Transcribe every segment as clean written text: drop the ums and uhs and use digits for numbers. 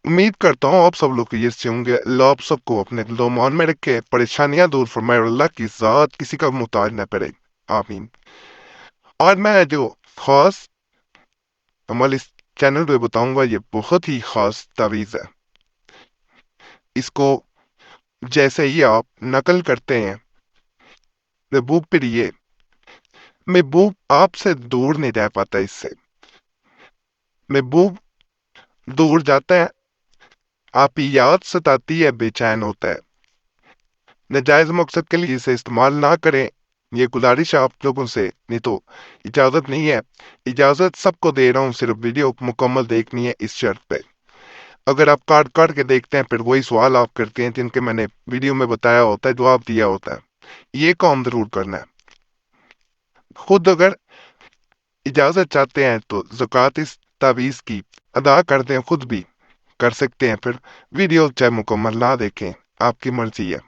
उम्मीद करता हूँ आप सब लोग ये अच्छे होंगे। अल्लाह आप सबको अपने मान में रखे, परेशानियां दूर फरमाए और अल्लाह की ज़ात किसी का मुहताज न करे। आमीन। और मैं जो खास अमल इस चैनल पे बताऊंगा ये बहुत ही खास तावीज़ है। इसको जैसे ही आप नकल करते हैं महबूब पर, ये महबूब आपसे दूर नहीं रह पाता। इससे महबूब दूर जाता है, आपकी याद सताती है, बेचैन होता है। नाजायज मकसद के लिए इसे इस्तेमाल ना करें, ये गुजारिश है आप लोगों से। नहीं तो इजाजत नहीं है। इजाजत सबको दे रहा हूँ, सिर्फ वीडियो मुकम्मल देखनी है इस शर्त पे। अगर आप काट काट के देखते हैं फिर वही सवाल आप करते हैं जिनके मैंने वीडियो में बताया होता है, जवाब दिया होता है। ये काम जरूर करना है। खुद अगर इजाजत चाहते हैं तो ज़कात इस तावीज़ की अदा कर दें, खुद भी कर सकते हैं। फिर वीडियो चाहे मुकम्मल ना देखें, आपकी मर्जी है।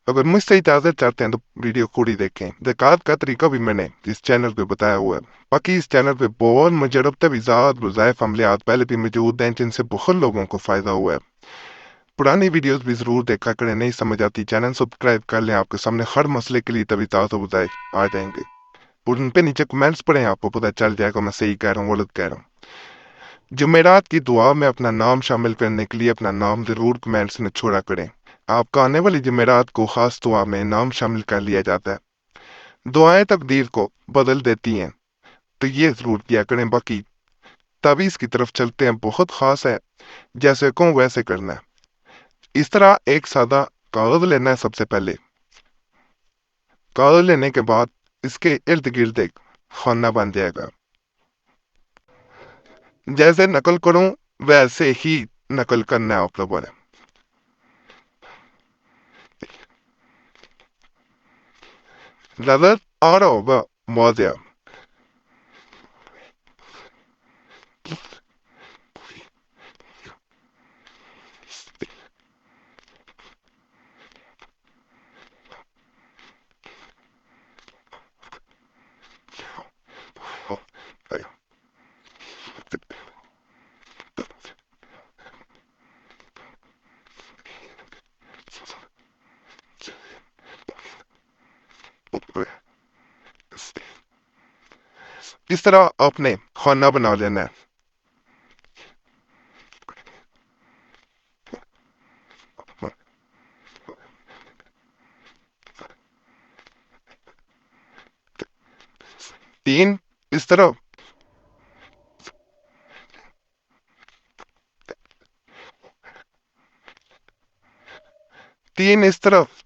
अगर मुझसे इजाजत चाहते हैं तो वीडियो पूरी देखें। ज़कात का तरीका भी मैंने इस चैनल पे बताया हुआ है। बाकी इस चैनल पे बहुत मुजरब तवीज़ात वज़ाइफ अमलियात पहले भी मौजूद हैं जिनसे बहुत लोगों को फ़ायदा हुआ है। पुरानी वीडियोस भी ज़रूर देखा करें, नहीं समझ आती चैनल सब्सक्राइब कर लें, आपके सामने हर मसले के लिए तवीज़ात और वज़ाइफ आ जाएंगे। उन पे नीचे कमेंट्स पढ़ें, आपको पता चल जाएगा मैं सही कह रहा हूँ गलत कह रहा हूँ। जुमेरात की दुआ में अपना नाम शामिल करने के लिए अपना नाम जरूर कमेंट्स में छोड़ा करें। आपका आने वाली जुमेरात को खास दुआ में नाम शामिल कर लिया जाता है। दुआएं तकदीर को बदल देती हैं, तो ये जरूर किया करें। बाकी तावीज़ की तरफ चलते हैं, बहुत खास है, जैसे कहूँ वैसे करना है। इस तरह एक सादा कागज लेना है। सबसे पहले कागज लेने के बाद इसके इर्द गिर्द एक खाना बन जाएगा। जैसे नकल करूं वैसे ही नकल करना है आप लोगों ने। नजर आ रहा होगा मौजा। इस तरह आपने खाना बना लेना है। तीन इस तरह, तीन इस तरफ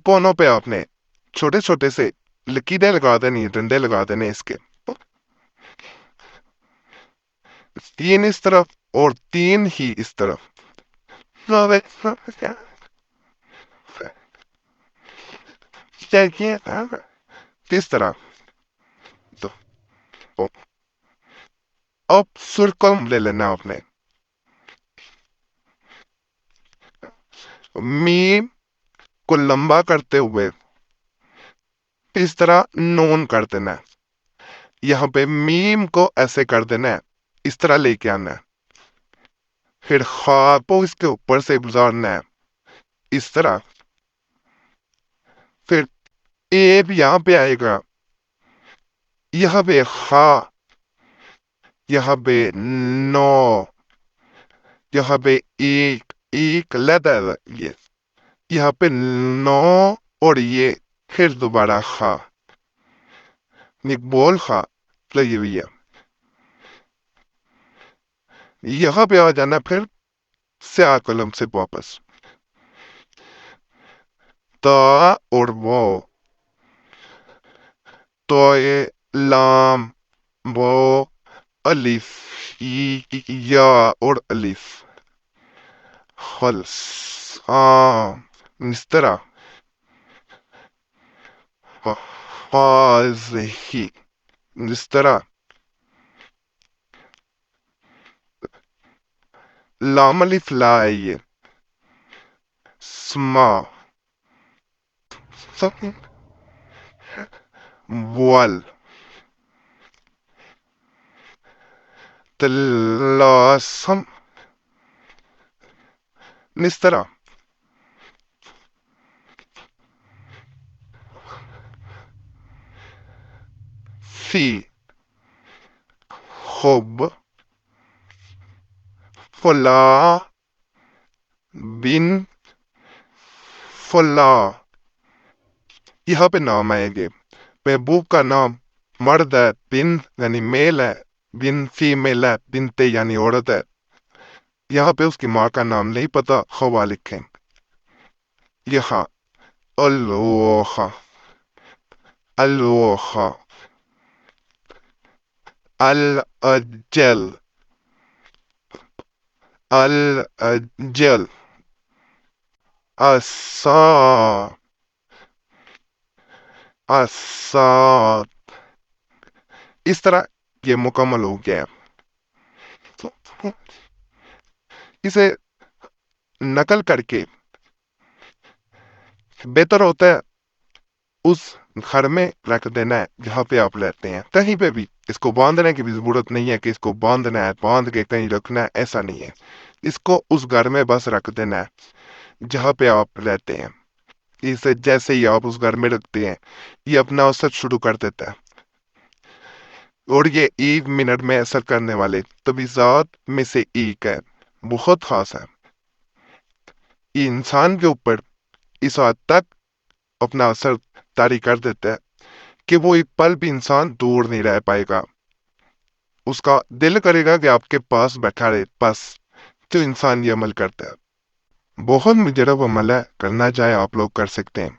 कोनों पे आपने छोटे छोटे से लकीरें लगा देनी, डंडे लगा देने इसके। तीन इस तरफ और तीन ही इस तरफ। किस तरह तो अब सुरकम ले लेना आपने। मीम को लंबा करते हुए इस तरह नोन कर देना है। यहाँ पे मीम को ऐसे कर देना है, इस तरह लेके आना है। फिर खा को इसके ऊपर से गुजारना है, इस तरह। फिर ए भी यहाँ पे आएगा, यहाँ पे खा, यहाँ पे नो, यहाँ पे एक लेटर, ये यहाँ पे नो, और ये फिर दोबारा खा, बोल खा लगी हुई है। यहाँ पे आ जाना फिर स्या कलम से वापस। ता और वो, तो ये लाम, वो, अलिफ, या और अलिफ, खल्स, इस तरह। हाज़ही, इस तरह। लाम अलिफ ला है ये। स्मा, वल, طلاسم نسترا فی خب فلا بن فلا. یہاں پہ نام آئیں گے. محبوب کا نام مرد ہے، بن یعنی میل ہے، بن فیمیل ہے، بنتے یعنی عورت ہے. یہاں پہ اس کی ماں کا نام نہیں پتا، خوا لکھیں. یہاں الوخا الوخا الاجل الاجل السا السا. اس طرح یہ مکمل ہو گیا. اسے نقل کر کے بہتر ہوتا ہے اس گھر میں رکھ دینا ہے جہاں پہ آپ رہتے ہیں. کہیں پہ بھی اس کو باندھنے کی بھی ضرورت نہیں ہے کہ اس کو باندھنا ہے، باندھ کے کہیں رکھنا ہے، ایسا نہیں ہے. اس کو اس گھر میں بس رکھ دینا ہے جہاں پہ آپ رہتے ہیں. اسے جیسے ہی آپ اس گھر میں رکھتے ہیں یہ اپنا اثر شروع کر دیتا ہے. اور یہ ایک منٹ میں اثر کرنے والے تبیزات میں سے ایک ہے، بہت خاص ہے. یہ انسان کے اوپر اس حد تک اپنا اثر طاری کر دیتا ہے کہ وہ ایک پل بھی انسان دور نہیں رہ پائے گا. اس کا دل کرے گا کہ آپ کے پاس بیٹھا رہے، بس جو انسان یہ عمل کرتا ہے. بہت مجرب عمل ہے، کرنا چاہے آپ لوگ کر سکتے ہیں.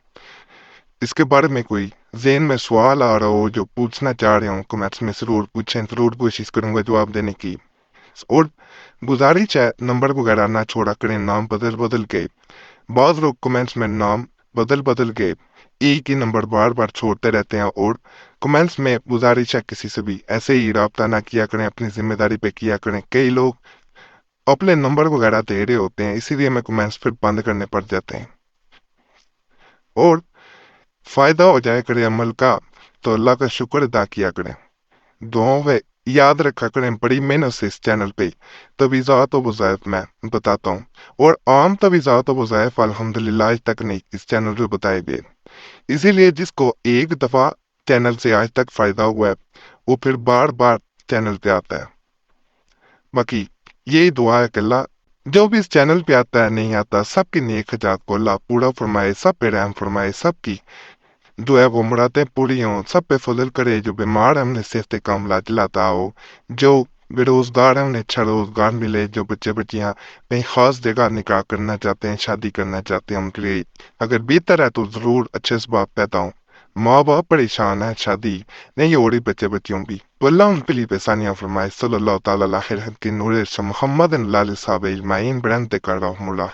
اس کے بارے میں کوئی ذہن میں سوال آ رہا ہو جو پوچھنا چاہ رہے ہوں کمنٹس میں ضرور پوچھیں، ضرور کوشش کروں گا جواب دینے کی. اور گزارش ہے نمبر وغیرہ نہ چھوڑا کریں نام بدل بدل کے. بعض لوگ کمنٹس میں نام بدل بدل کے ایک ہی نمبر بار بار چھوڑتے رہتے ہیں. اور کمنٹس میں گزارش ہے کسی سے بھی ایسے ہی رابطہ نہ کیا کریں، اپنی ذمہ داری پہ کیا کریں. کئی لوگ اپنے نمبر وغیرہ دے رہے ہوتے ہیں، اسی لیے میں کمنٹس پھر بند کرنے پڑ جاتے ہیں. اور فائدہ ہو جائے کرے عمل کا تو اللہ کا شکر ادا کیا کریں. دعاؤں میں یاد رکھا کریں. بڑی محنت سے اس چینل پہ تویزات و وظائف میں بتاتا ہوں، اور عام تویزات و وظائف الحمدللہ آج تک نہیں اس چینل پہ بتائے گئے. اسی لیے جس کو ایک دفعہ چینل سے آج تک فائدہ ہوا ہے وہ پھر بار بار چینل پہ آتا ہے. باقی یہی دعا ہے کہ اللہ جو بھی اس چینل پہ آتا ہے نہیں آتا، سب کی نیک خجات کو اللہ پورا فرمائے، سب پہ رحم فرمائے، سب کی دعا وہ مرادیں پوری ہوں، سب پہ فضل کرے. جو بیمار ہیں انہیں صحت کاملہ دلاتا ہو، جو بے روزگار ہیں انہیں اچھا روزگار ملے، جو بچے بچیاں کہیں خاص جگہ نکاح کرنا چاہتے ہیں، شادی کرنا چاہتے ہیں، ان کے لیے اگر بہتر ہے تو ضرور اچھے اسباب پیدا ہوں. ماں باپ پریشان ہے شادی نہیں ہو رہی بچے بچیوں بھی، تو اللہ ان کے لیے پیسانیاں فرمائے. صلی اللہ تعالیٰ علیہ کے نور محمد صحابہ اجمعین برحمتک یا ارحم اللہ.